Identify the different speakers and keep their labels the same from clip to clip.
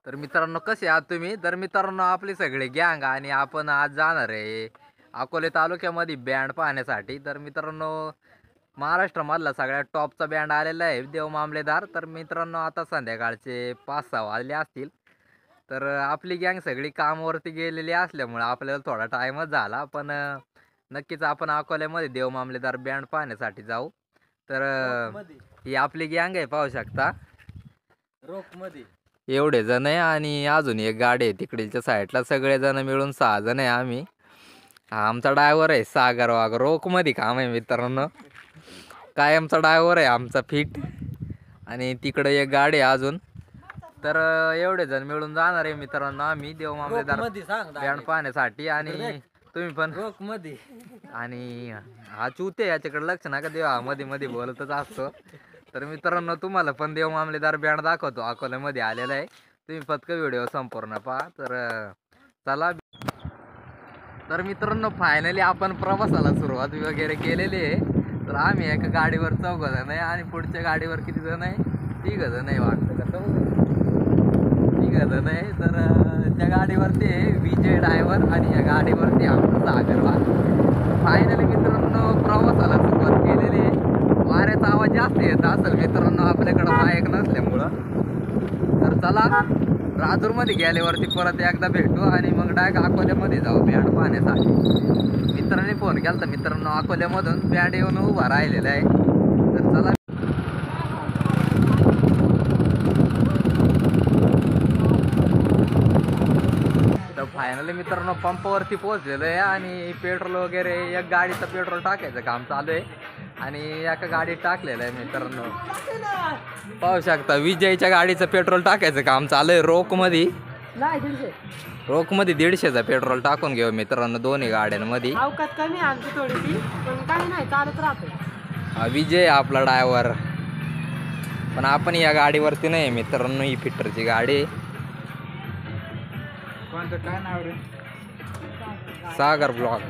Speaker 1: तर मित्रांनो कसे आहात तुम्ही? तर मित्रांनो आपली सगळे गँग आणि आपण आज जाणार आहे अकोले तालुक्यामध्ये बँड पाहण्यासाठी। तर मित्रांनो महाराष्ट्रामधला सगळ्यात टॉपचा बँड आलेला आहे देव मामलेदार। तर मित्रांनो आता संध्याकाळचे 5-6 वाजले असतील। तर आपली गँग सगळी कामावरती गेलेली असल्यामुळे आपल्याला थोडा टाईमच झाला, पण नक्कीच आपण अकोल्यामध्ये देव मामलेदार बँड पाहण्यासाठी जाऊ। तर ही आपली गँग आहे, पाहू शकता
Speaker 2: रोकमध्ये
Speaker 1: एवढे जण आहे आणि अजून एक गाडी आहे तिकडच्या साईडला, सगळे जण मिळून 6 जण आहे आम्ही। हा आमचा ड्रायव्हर आहे सागर वाघ, रोकमध्ये काम आहे मित्रांनो, कायमचा ड्रायव्हर आहे आमचा फिट। आणि तिकडे एक गाडी आहे अजून। तर एवढे जण मिळून जाणार आहे मित्रांनो आम्ही देव मामलेदार बँड पाहण्यासाठी। आणि तुम्ही पण
Speaker 2: रोकमध्ये
Speaker 1: आणि हा चुते याच्याकडे लक्ष नका देऊ, हा मध्ये मध्ये बोलतच असतो। तर मित्रांनो तुम्हाला पण देव मामलेदार बँड दाखवतो, अकोल्यामध्ये आलेला आहे, तुम्ही फक्त व्हिडिओ संपूर्ण पहा। तर चला। तर मित्रांनो फायनली आपण प्रवासाला सुरुवात वगैरे केलेली आहे। तर आम्ही एका गाडीवर 4 जण आहे आणि पुढच्या गाडीवर किती जण आहे? 3 जण आहे वाटतं का? 3 जण आहे। तर त्या गाडीवरती विजय ड्रायव्हर आणि या गाडीवरती आमचा सागर वाघ। फायनली मित्रांनो प्रवासाला सुरुवात केलेली आहे। वाऱ्याचा आवाज जास्त येत असेल मित्रांनो आपल्याकडं बाईक नसल्यामुळं। तर चला राजूरमध्ये गेल्यावरती परत एकदा भेटू आणि मग डायरेक्ट अकोल्यामध्ये जाऊ बँड पाहण्यासाठी। मित्रांनी फोन केला तर मित्रांनो अकोल्यामधून बँड येऊन उभा राहिलेला आहे। तर चला। तर फायनली मित्रांनो पंपावरती पोहोचलेलो आहे आणि पेट्रोल वगैरे एक गाडीचं पेट्रोल टाकायचं काम चालू आहे आणि एका गाडीत टाकलेलं आहे मित्रांनो, पाहू शकता विजयच्या गाडीचं पेट्रोल टाकायचं काम चालू आहे। रोकमध्ये 150चं पेट्रोल टाकून घेऊ मित्रांनो दोन्ही गाड्यांमध्ये। विजय आपला ड्रायव्हर, पण आपण या गाडीवरती नाही मित्रांनो, ही फिटरची गाडी आहे।
Speaker 2: काय नाव रे?
Speaker 1: सागर ब्लॉग,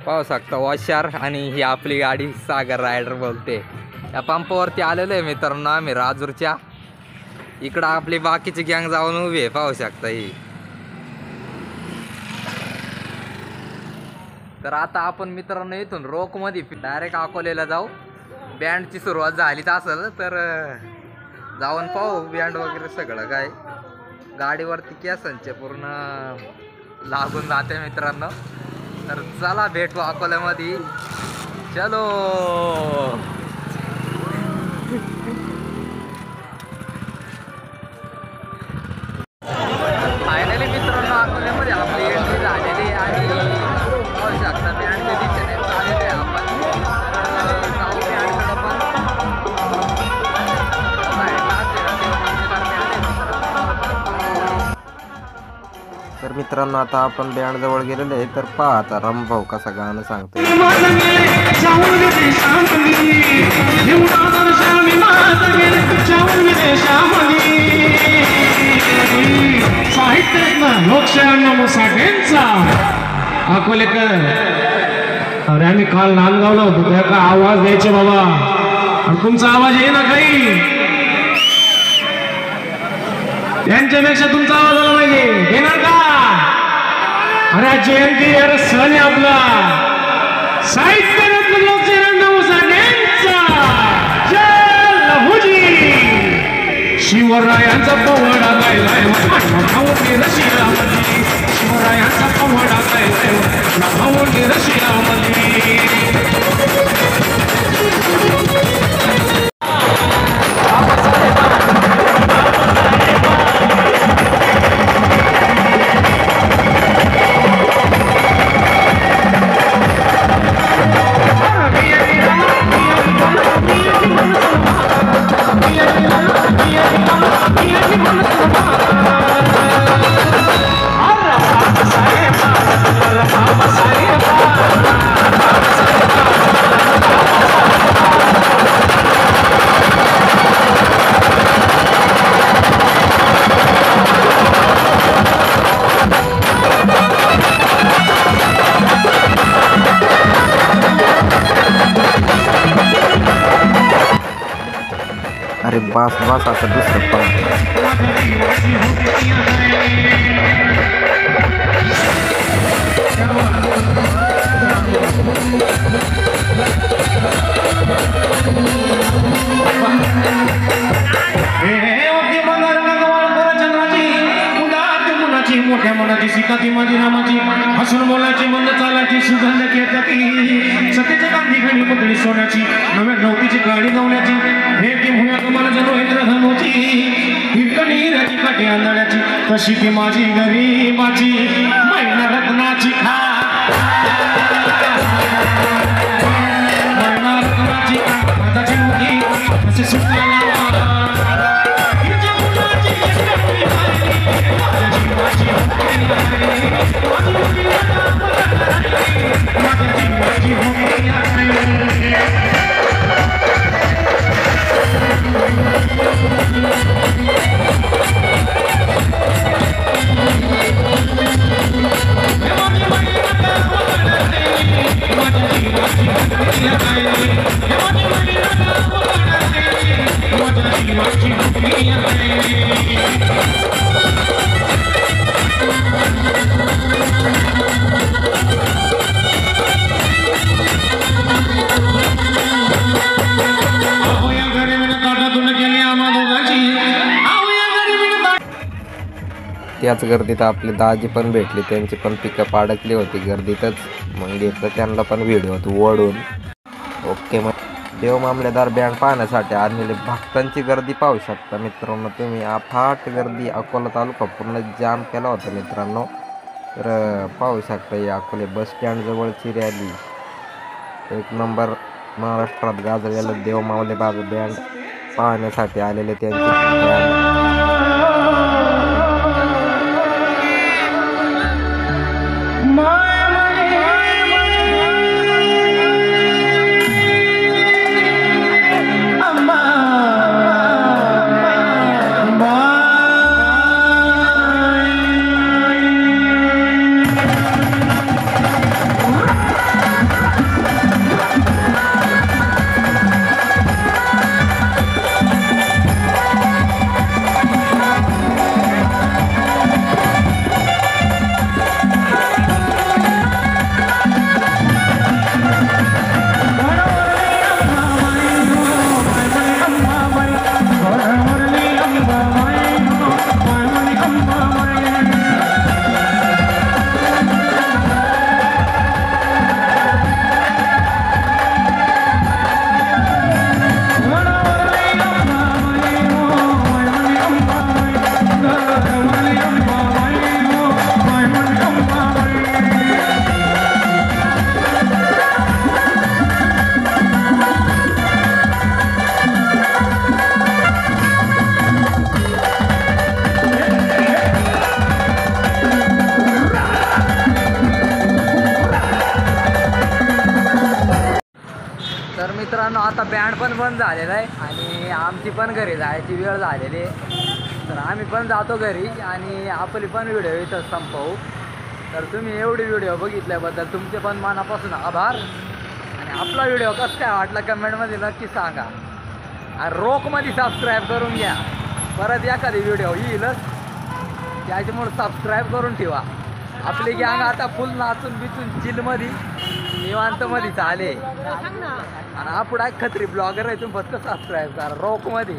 Speaker 1: पाहू शकता वॉशर। आणि ही आपली गाडी सागर रायडर बोलते। या पंपावरती आलेलो आहे मित्रांनो आम्ही राजूरच्या। इकडं आपली बाकीची गँग जाऊन उभी आहे, पाहू शकता ही। तर आता आपण मित्रांनो इथून रोकमध्ये डायरेक्ट अकोल्याला जाऊ। बँडची सुरुवात झालीच असेल तर जाऊन पाहू बँड वगैरे सगळं काय। गाडीवरती केसांचे पूर्ण लागून जाते मित्रांनो। तर चला भेटू अकोल्यामध्ये, चलो। फायनली मित्रांनो अकोल्यामध्ये आपली एंट्री झालेली आणि पाहू शकता बँडच्या दिशेने चाललेले आहे आपण। जाऊ बँडकडं पण। तर मित्रांनो आता आपण बँड जवळ गेलेलो आहे। तर पहा आता रमभाऊ कसं गाणं सांगतोय।
Speaker 3: अकोलेकर, अरे आम्ही काल नांदगावला होतो, त्या का आवाज द्यायचे बाबा, तुमचा आवाज ये ना काही, त्यांच्यापेक्षा तुमचा आवाज आला पाहिजे, येणार का? अरे जयंती अरे सण आहे आपला, साहित्य रत्न लोकशाहीराव साठेंचा जय लहुजी। शिवरायांचा पवडा गायलाय भाऊंनी रशियामध्ये, शिवरायांचा पवडा गायलाय भाऊंनी रशियामध्ये।
Speaker 1: पाच बसाचं दुसरं पण
Speaker 3: मोठ्या मनाची सिकाती माझी नामाची हसून बोलायची मंद चालायची सुगंध केतकी सतीच्या गांधी घडी पतळी सोन्याची नव्या नौकीची गाडी गवल्याची हे की भुया तुम्हाला जणू इंद्रधनुची हिरकणी राजी काठी आंधळ्याची कशी ती माझी गरीबाची मैना रत्नाची खा मैना रत्नाची हाताची मुठी कशी सुटला
Speaker 1: त्याच गर्दीत आपली दाजी पण भेटली, त्यांची पण पिकअप अडकली होती गर्दीतच. मग घेतलं त्यांना पण व्हिडिओत ओढून. ओके, मग देव मामलेदार बँड पाहण्यासाठी आलेले भक्तांची गर्दी पाहू शकता मित्रांनो तुम्ही. अफाट गर्दी, अकोला तालुका पूर्ण जाम केला होता मित्रांनो. तर पाहू शकता ही अकोले बस स्टँड जवळची रॅली. एक नंबर महाराष्ट्रात गाजलेलं देव मामलेदार बँड पाहण्यासाठी आलेले त्यांची मित्रांनो आता बँड पण बंद झालेला आहे आणि आमची पण घरी जायची वेळ झालेली आहे. तर आम्ही पण जातो घरी आणि आपली पण व्हिडिओ इथं संपवू. तर तुम्ही एवढी व्हिडिओ बघितल्याबद्दल तुमचे पण मनापासून आभार. आणि आपला व्हिडिओ कसं काय वाटला कमेंटमध्ये नक्की सांगा. आणि रोखमध्ये सबस्क्राईब करून घ्या. परत एखादी व्हिडिओ येईलच, त्याच्यामुळे सबस्क्राईब करून ठेवा. आपली गँग आता फुल नाचून बिचून चिलमध्ये निवांतमध्ये चाले. आणि आपण आहे खत्री ब्लॉगर आहे, तुम्ही फक्त सबस्क्राईब करा रोखमध्ये.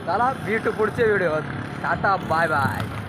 Speaker 1: चला भेटू पुढच्या व्हिडिओत. Tata, bye bye.